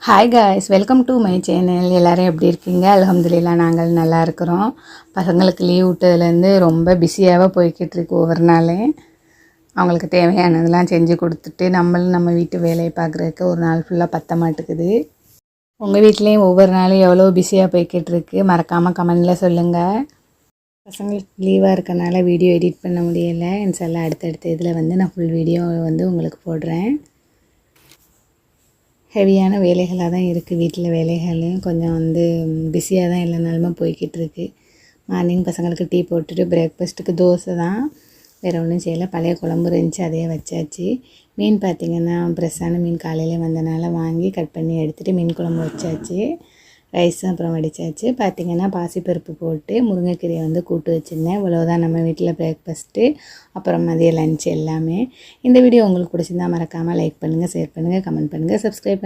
Hi guys, welcome to my channel. எல்லோரும் எப்படி இருக்கீங்க? அல்ஹம்துலில்லாஹ் நாங்கள் நல்லா இருக்கிறோம். பசங்களுக்கு லீவ் விட்டதுலேருந்து ரொம்ப பிஸியாகவே போய்கிட்டு இருக்கு. ஒவ்வொரு நாள் அவங்களுக்கு தேவையானதெல்லாம் செஞ்சு கொடுத்துட்டு நம்ம வீட்டு வேலையை பார்க்குறதுக்கு ஒரு நாள் ஃபுல்லாக பத்த மாட்டேக்குது. உங்கள் வீட்லேயும் ஒவ்வொரு நாளும் எவ்வளோ பிஸியாக போய்கிட்டு இருக்கு மறக்காமல் கமெண்டில் சொல்லுங்கள். பசங்களுக்கு லீவாக இருக்கனால வீடியோ எடிட் பண்ண முடியலை. இன்ஷால்லா அடுத்தடுத்த இதில் நான் ஃபுல் வீடியோ உங்களுக்கு போடுறேன். ஹெவியான வேலைகளாக தான் இருக்குது. வீட்டில் வேலைகளையும் கொஞ்சம் பிஸியாக தான் எல்லா நாளுமே போய்கிட்டு இருக்கு. மார்னிங் பசங்களுக்கு டீ போட்டுட்டு பிரேக்ஃபாஸ்ட்டுக்கு தோசை தான், வேறு ஒன்றும் செய்யலை. பழைய குழம்பு இருந்துச்சு, அதையே வச்சாச்சு. மீன் பார்த்திங்கன்னா ஃப்ரெஷ்ஷான மீன் காலையில் வந்தனால வாங்கி கட் பண்ணி எடுத்துகிட்டு மீன் குழம்பு வச்சாச்சு. ரைஸும் அப்புறம் வடித்தாச்சு. பார்த்திங்கன்னா பாசிப்பருப்பு போட்டு முருங்கைக்கீரையை கூட்டு வச்சுருந்தேன். இவ்வளோதான் நம்ம வீட்டில் பிரேக்ஃபாஸ்ட்டு. அப்புறம் மதிய லன்ச் எல்லாமே. இந்த வீடியோ உங்களுக்கு பிடிச்சிருந்தா மறக்காமல் லைக் பண்ணுங்கள், ஷேர் பண்ணுங்கள், கமெண்ட் பண்ணுங்கள், சப்ஸ்கிரைப் பண்ணுங்கள்.